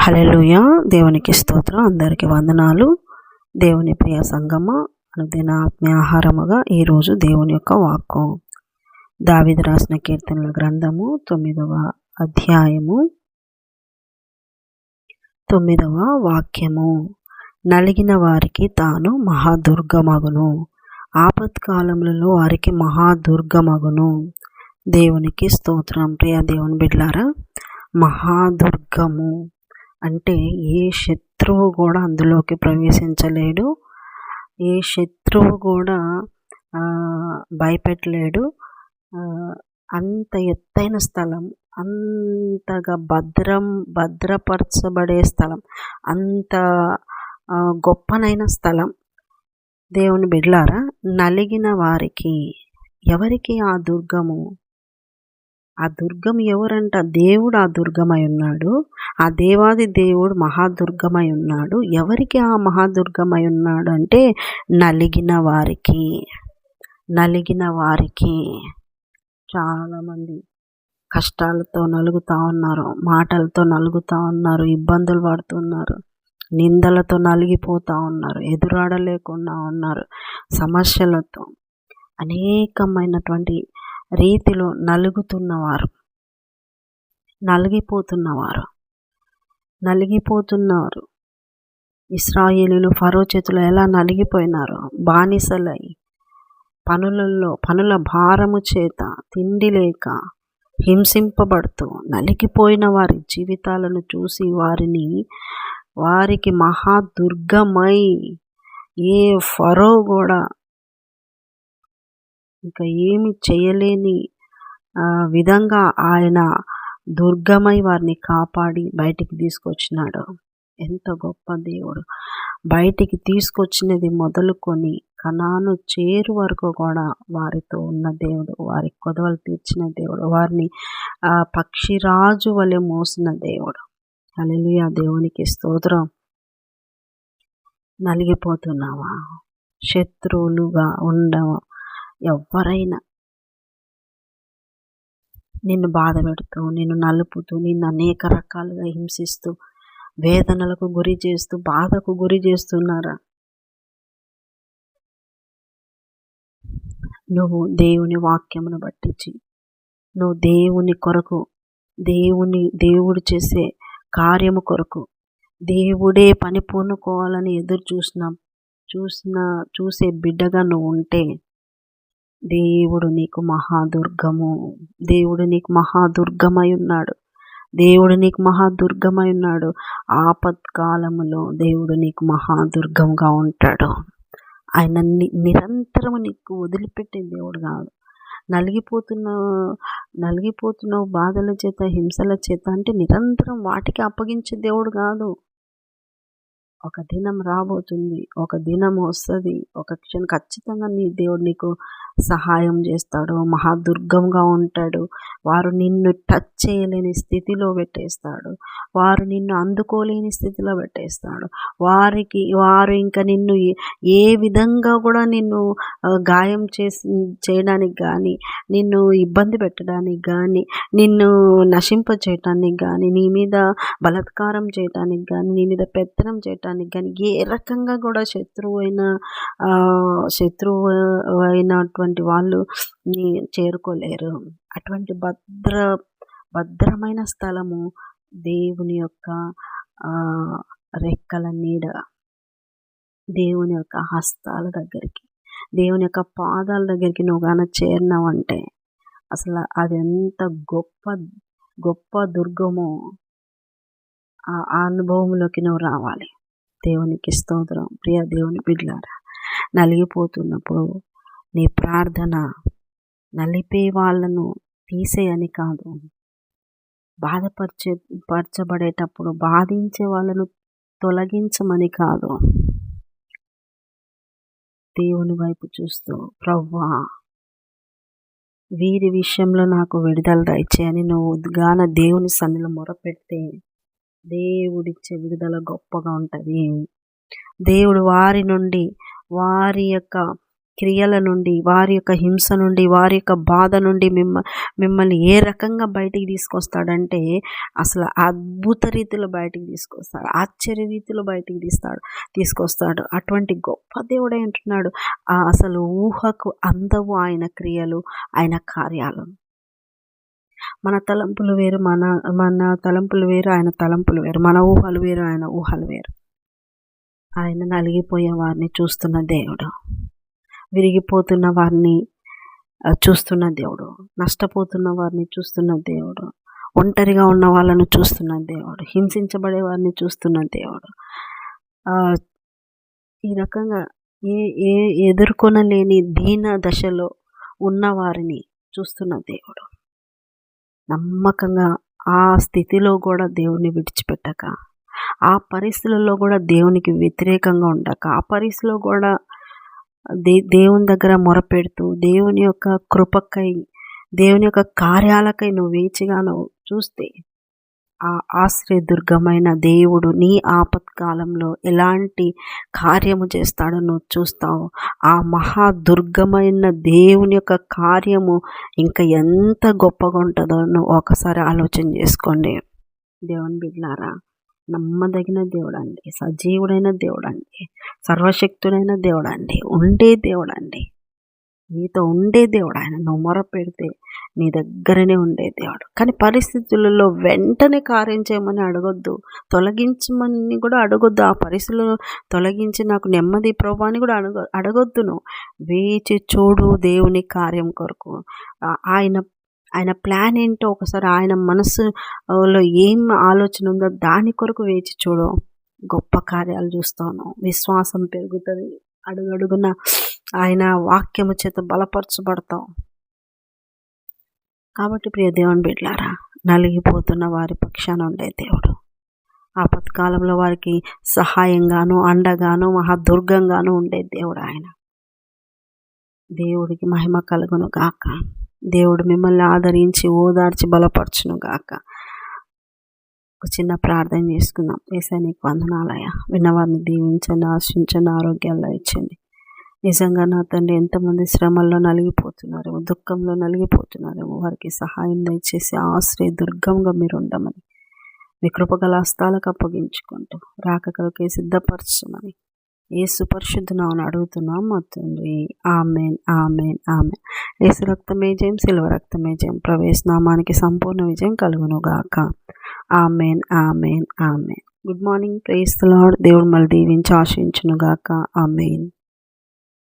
హల్లెలూయా. దేవునికి స్తోత్రం. అందరికీ వందనాలు. దేవుని ప్రియ సంగమ అనుదిన ఆత్మీయ ఆహారముగా ఈరోజు దేవుని యొక్క వాక్కు. దావీదు రాసిన కీర్తనల గ్రంథము 9వ అధ్యాయము 9వ వాక్యము. నలిగిన వారికి తాను మహాదుర్గమగును, ఆపత్కాలములలో వారికి మహాదుర్గమగును. దేవునికి స్తోత్రం. ప్రియ దేవుని బిడ్డలారా, మహాదుర్గము అంటే ఏ శత్రువు కూడా అందులోకి ప్రవేశించలేడు, ఏ శత్రువు కూడా భయపెట్టలేడు. అంత ఎత్తైన స్థలం, అంతగా భద్రపరచబడే స్థలం, అంత గొప్పనైన స్థలం. దేవుని బిడ్డలారా, నలిగిన వారికి, ఎవరికి ఆ దుర్గము? ఆ దుర్గం ఎవరంట? దేవుడు ఆ దుర్గమై ఉన్నాడు. ఆ దేవాది దేవుడు మహాదుర్గమై ఉన్నాడు. ఎవరికి ఆ మహాదుర్గమై ఉన్నాడు అంటే నలిగిన వారికి. నలిగిన వారికి. చాలామంది కష్టాలతో నలుగుతూ ఉన్నారు, మాటలతో నలుగుతూ ఉన్నారు, ఇబ్బందులు పడుతున్నారు, నిందలతో నలిగిపోతూ ఉన్నారు, ఎదురాడలేకుండా ఉన్నారు, సమస్యలతో అనేకమైనటువంటి రీతిలో నలిగిపోతున్నారు. ఇశ్రాయేలీయులు ఫరో చేతిలో ఎలా నలిగిపోయినారో, బానిసలై పనుల భారము చేత తిండి లేక హింసింపబడుతూ నలిగిపోయిన వారి జీవితాలను చూసి వారికి మహాదుర్గమై ఏ ఫరో కూడా ఇంకా ఏమి చేయలేని విధంగా ఆయన దుర్గమై వారిని కాపాడి బయటికి తీసుకొచ్చినాడు. ఎంత గొప్ప దేవుడు! బయటికి తీసుకొచ్చినది మొదలుకొని కనాను చేరు వరకు కూడా వారితో ఉన్న దేవుడు, వారి కొదవలు తీర్చిన దేవుడు, వారిని పక్షిరాజు వలె మోసిన దేవుడు. హల్లెలూయా. దేవునికి స్తోత్రం. నలిగిపోతున్నావా? శత్రువులుగా ఉండవా? ఎవరైనా నిన్ను బాధ పెడుతూ, నిన్ను నలుపుతూ, నిన్ను అనేక రకాలుగా హింసిస్తూ, వేదనలకు గురి చేస్తూ, బాధకు గురి చేస్తున్నారా? నువ్వు దేవుని వాక్యమును బట్టించి, నువ్వు దేవుని కొరకు, దేవుడు చేసే కార్యము కొరకు, దేవుడే పని పూనుకోవాలని ఎదురు చూసే బిడ్డగా నువ్వు ఉంటే దేవుడు నీకు మహాదుర్గము. దేవుడు నీకు మహాదుర్గమై ఉన్నాడు. దేవుడు నీకు మహాదుర్గమై ఉన్నాడు. ఆపత్కాలములో దేవుడు నీకు మహాదుర్గంగా ఉంటాడు. ఆయన నిరంతరము నీకు వదిలిపెట్టే దేవుడు కాదు. నలిగిపోతున్నావు బాధల చేత, హింసల చేత అంటే నిరంతరం వాటికి అప్పగించే దేవుడు కాదు. ఒక దినం రాబోతుంది, ఒక దినం వస్తుంది, ఒక క్షణం ఖచ్చితంగా నీ దేవుడు నీకు సహాయం చేస్తాడు, మహాదుర్గంగా ఉంటాడు. వారు నిన్ను టచ్ చేయలేని స్థితిలో పెట్టేస్తాడు, వారు నిన్ను అందుకోలేని స్థితిలో పెట్టేస్తాడు. వారు ఇంకా నిన్ను ఏ విధంగా కూడా నిన్ను గాయం చేయడానికి కానీ, నిన్ను ఇబ్బంది పెట్టడానికి కానీ, నిన్ను నశింప చేయటానికి కానీ, నీ మీద బలాత్కారం చేయటానికి కానీ, నీ మీద పెత్తనం చేయటానికి కానీ, ఏ రకంగా కూడా శత్రువు అయినటువంటి వాళ్ళు చేరుకోలేరు. అటువంటి భద్రమైన స్థలము దేవుని యొక్క రెక్కల నీడ, దేవుని యొక్క హస్తాల దగ్గరికి, దేవుని యొక్క పాదాల దగ్గరికి నువ్వు గాన చేరినావంటే అసలు అది ఎంత గొప్ప దుర్గమో ఆ అనుభవంలోకి నువ్వు రావాలి. దేవునికి స్తోత్రం. ప్రియ దేవుని బిడ్డలారా, నలిగిపోతున్నప్పుడు నీ ప్రార్థన నలిపే వాళ్ళను తీసేయని కాదు, పరచబడేటప్పుడు బాధించే వాళ్ళను తొలగించమని కాదు, దేవుని వైపు చూస్తూ ప్రభువా వీరి విషయంలో నాకు విడుదల దయచేయని నువ్వు గాన దేవుని సన్నిధిలో మొరపెడితే దేవుడిచ్చే విడుదల గొప్పగా ఉంటుంది. దేవుడు వారి నుండి వారి యొక్క క్రియల నుండి, వారి యొక్క హింస నుండి, వారి యొక్క బాధ నుండి మిమ్మల్ని ఏ రకంగా బయటికి తీసుకొస్తాడంటే అసలు అద్భుత రీతిలో బయటికి తీసుకొస్తాడు, ఆశ్చర్య రీతిలో బయటికి తీసుకొస్తాడు. అటువంటి గొప్ప దేవుడే అంటున్నాడు. అసలు ఊహకు అందవు ఆయన క్రియలు, ఆయన కార్యాలు. మన తలంపులు వేరు, మన తలంపులు వేరు, ఆయన తలంపులు వేరు. మన ఊహలు వేరు, ఆయన ఊహలు వేరు. ఆయన నలిగిపోయే వారిని చూస్తున్న దేవుడు, విరిగిపోతున్న వారిని చూస్తున్న దేవుడు, నష్టపోతున్న వారిని చూస్తున్న దేవుడు, ఒంటరిగా ఉన్న వాళ్ళను చూస్తున్న దేవుడు, హింసించబడే వారిని చూస్తున్న దేవుడు, ఈ రకంగా ఎదుర్కొనలేని దీన దశలో ఉన్న వారిని చూస్తున్న దేవుడు. నమ్మకంగా ఆ స్థితిలో కూడా దేవుని విడిచిపెట్టక, ఆ పరిస్థితులలో కూడా దేవునికి వ్యతిరేకంగా ఉండక, ఆ పరిస్థితిలో కూడా దేవుని దగ్గర మొరపెడుతూ, దేవుని యొక్క కృపకై, దేవుని యొక్క కార్యాలకై నువ్వు వేచిగా నువ్వు చూస్తే ఆ ఆశ్రయదుర్గమైన దేవుడు నీ ఆపత్కాలంలో ఎలాంటి కార్యము చేస్తాడో నువ్వు చూస్తావు. ఆ మహాదుర్గమైన దేవుని యొక్క కార్యము ఇంకా ఎంత గొప్పగా ఉంటుందో నువ్వు ఒకసారి ఆలోచన చేసుకోండి. దేవుని బిడ్డలారా, నమ్మదగిన దేవుడండి, సజీవుడైన దేవుడండి, సర్వశక్తుడైన దేవుడండి, ఉండే దేవుడండి, నీతో ఉండే దేవుడు ఆయన. నువ్వు మొర పెడితే నీ దగ్గరనే ఉండే దేవుడు. కానీ పరిస్థితులలో వెంటనే కార్యం చేయమని అడగొద్దు, తొలగించమని కూడా అడగొద్దు. ఆ పరిస్థితులను తొలగించి నాకు నెమ్మది ప్రభు అని కూడా అడగొద్దు. నువ్వు వేచి చూడు దేవుని కార్యం కొరకు. ఆయన ప్లాన్ ఏంటో ఒకసారి, ఆయన మనసులో ఏం ఆలోచన ఉందో దాని కొరకు వేచి చూడు. గొప్ప కార్యాలు చూస్తాను, విశ్వాసం పెరుగుతుంది, అడుగడుగున ఆయన వాక్యము చేత బలపరచబడతాం. కాబట్టి ప్రియ దేవుని బిడ్డలారా, నలిగిపోతున్న వారి పక్షాన ఉండే దేవుడు, ఆపత్కాలంలో వారికి సహాయంగాను, అండగాను, మహాదుర్గంగాను ఉండే దేవుడు ఆయన. దేవుడికి మహిమ కలుగును గాక. దేవుడు మిమ్మల్ని ఆదరించి ఓదార్చి బలపరచును గాక. ఒక చిన్న ప్రార్థన చేసుకుందాం. యేసయ్య నీకు వందనాలయ్యా, విన్నవారిని దీవించండి, ఆశించండి, ఆరోగ్యాల్లో ఇచ్చండి. నిజంగా నా తండ్రి, ఎంతమంది శ్రమల్లో నలిగిపోతున్నారేమో, దుఃఖంలో నలిగిపోతున్నారేమో, వారికి సహాయం దయచేసి ఆశ్రయ దుర్గంగా మీరు ఉండమని, మీ కృపగల హస్తాలకు అప్పగించుకుంటూ రాకకలకే సిద్ధపరచమని యేసు పరిశుద్ధ నామమున అడుగుతున్నాం మా తండ్రి. ఆమేన్, ఆమేన్, ఆమేన్. యేసు రక్తమే జయం, శిలువ రక్తమే జయం. ప్రవేశ నామానికి సంపూర్ణ విజయం కలుగును గాక. Amen, amen, amen. Good morning. Praise the Lord. దేవుడు మళ్ళీ దీవించి ఆశీర్వదించును గాక. ఆమేన్.